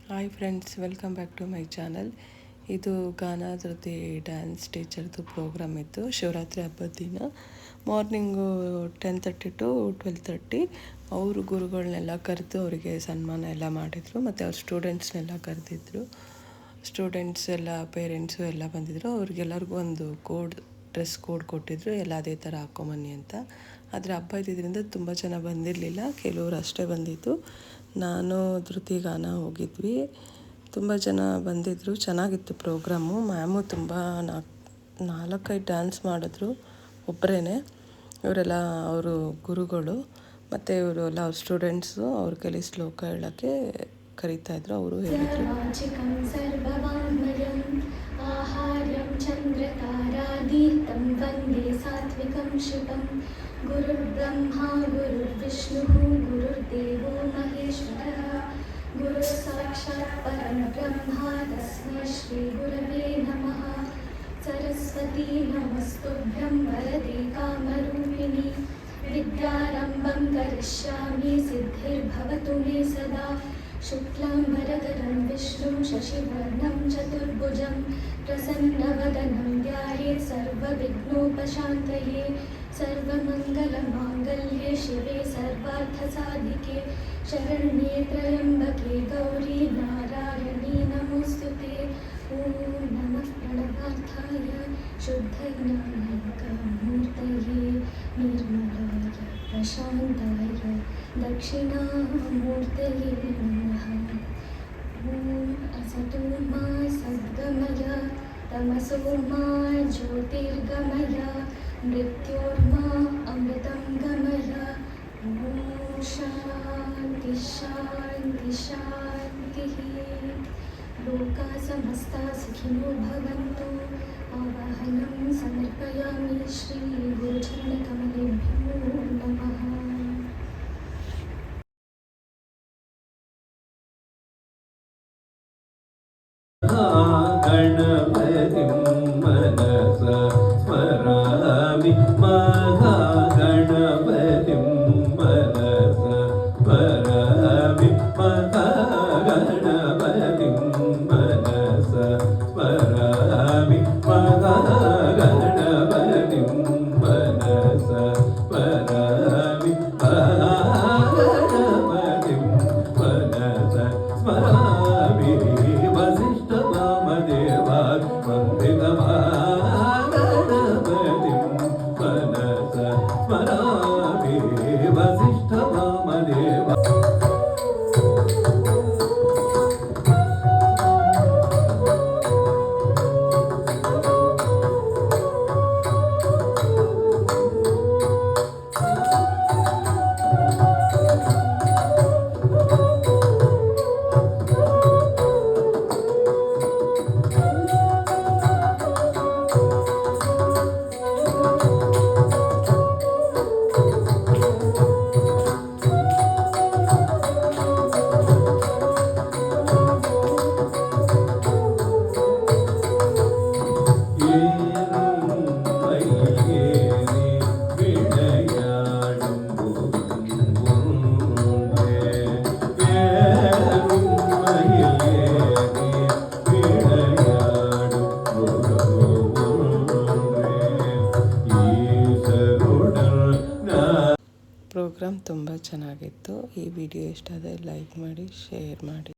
Hi friends, welcome back to my channel. ಇದು Gaana Dhriti dance ಟೀಚರ್ದು program ಇತ್ತು. ಶಿವರಾತ್ರಿ ಹಬ್ಬದ ದಿನ ಮಾರ್ನಿಂಗು 10:30 ಟು 12:30 ಅವರು ಗುರುಗಳನ್ನೆಲ್ಲ ಕರೆದು ಅವರಿಗೆ ಸನ್ಮಾನ ಎಲ್ಲ ಮಾಡಿದರು. ಮತ್ತು ಅವ್ರ ಸ್ಟೂಡೆಂಟ್ಸ್ನೆಲ್ಲ ಕರೆದಿದ್ರು. ಸ್ಟೂಡೆಂಟ್ಸ್ ಎಲ್ಲ ಪೇರೆಂಟ್ಸು ಎಲ್ಲ ಬಂದಿದ್ದರು. ಅವ್ರಿಗೆಲ್ಲರಿಗೂ ಒಂದು ಡ್ರೆಸ್ ಕೋಡ್ ಕೊಟ್ಟಿದ್ರು, ಎಲ್ಲ ಅದೇ ಥರ ಹಾಕ್ಕೊಂಬನ್ನಿ ಅಂತ. ಆದರೆ ಹಬ್ಬ ಇದ್ದಿದ್ದರಿಂದ ತುಂಬ ಜನ ಬಂದಿರಲಿಲ್ಲ, ಕೆಲವರು ಅಷ್ಟೇ ಬಂದಿದ್ದು. ನಾನು ಧೃತಿ ಗಾನ ಹೋಗಿದ್ವಿ. ತುಂಬ ಜನ ಬಂದಿದ್ದರು, ಚೆನ್ನಾಗಿತ್ತು ಪ್ರೋಗ್ರಾಮು. ಮ್ಯಾಮು ತುಂಬ 4-5 ಡ್ಯಾನ್ಸ್ ಮಾಡಿದ್ರು ಒಬ್ಬರೇ. ಇವರೆಲ್ಲ ಅವರು ಗುರುಗಳು, ಮತ್ತು ಇವರು ಎಲ್ಲ ಅವ್ರ ಸ್ಟೂಡೆಂಟ್ಸು. ಅವ್ರ ಕೈಲಿ ಶ್ಲೋಕ ಹೇಳೋಕ್ಕೆ ಕರೀತಾಯಿದ್ರು. ಅವರು ಹೇಳಿದರು, ಆಹಾರ್ಯಂ ಚಂದ್ರತಾರಾದೀಪ್ತಂ ವಂದೇ ಸಾತ್ವಿಕಂ ಶಿವಂ ಗುರುರ್ಬ್ರಹ್ಮ ಗುರುರ್ವಿಷ್ಣು ಗುರುರ್ದೇವೋ ಮಹೇಶ್ವರಃ ಗುರು ಸಾಕ್ಷಾತ್ ಪರಬ್ರಹ್ಮ ತಸ್ಮೈ ಶ್ರೀ ಗುರವೇ ನಮಃ. ಸರಸ್ವತಿ ನಮಸ್ತುಭ್ಯಂ ವರದೆ ಕಾಮರೂಪಿಣಿ ವಿದ್ಯಾರಂಭಂ ಕರಿಷ್ಯಾಮಿ ಸಿದ್ಧಿರ್ಭವತು ಮೇ ಸದಾ. ಶುಕ್ಲಾಂಬರಧರಂ ವಿಷ್ಣುಂ ಶಶಿವರ್ಣಂ ಚತುರ್ಭುಜಂ ಪ್ರಸನ್ನವದನಂ ಧ್ಯಾಯೇತ್ ಸರ್ವವಿಘ್ನೋಪಶಾಂತಯೇ. ಸರ್ವಮಂಗಲಮಾಂಗಲ್ಯೆ ಶಿವೆ ಸರ್ವಾರ್ಥಸಾಧಿಕೆ ಶರಣ್ಯೇ ತ್ರ್ಯಂಬಕೆ ಗೌರಿ ನಾರಾಯಣಿ ನಮೋಸ್ತುತೆ. ಓಂ ನಮಃ ಪ್ರಣವಾರ್ಥಾಯ ಶುದ್ಧಜ್ಞಾನೈಕಮೂರ್ತಯೇ ನಿರ್ಮಲಾಯ ಪ್ರಶಾಂತಾಯ ದಕ್ಷಿಣಾಮೂರ್ತಯೇ ನಮಃ. ಓಂ ಅಸತೋ ಮಾ ಸದ್ಗಮಯ ತಮಸೋ ಮಾ ಜ್ಯೋತಿರ್ಗಮಯ ಮೃತ್ಯೋರ್ಮಾ ಅಮೃತಂ ಗಮಯ. ಓಂ ಶಾಂತಿ ಶಾಂತಿ ಶಾಂತಿ. ಲೋಕಾ ಸಮಸ್ತಾ ಸುಖಿನೋ ಭವಂತು. ಆವಾಹನಂ ಸಮರ್ಪಯಾಮಿ ಶ್ರೀ ಗುರುಚರಣಕಮಲೇಭ್ಯೋ ನಮಃ. ಗಣಪತಿಂ ಮನಸ ಸ್ಮರಾಮಿ ಮಹಾಗಣಪತಿಂ ಮನಸ ಸ್ಮರಾಮಿ ಮಹಾಗಣಪತಿಂ ಮನಸ ಸ್ಮರಾಮಿ ಮಹಾಗಣಪತಿಂ ಮನಸ ಸ್ಮರಾಮಿ ಮಹಾಗಣಪತಿಂ ಮನಸ ಸ್ಮರಾಮಿ. ಪ್ರೋಗ್ರಾಮ್ ತುಂಬ ಚೆನ್ನಾಗಿತ್ತು. ಈ ವಿಡಿಯೋ ಇಷ್ಟ ಆದರೆ ಲೈಕ್ ಮಾಡಿ, ಶೇರ್ ಮಾಡಿ.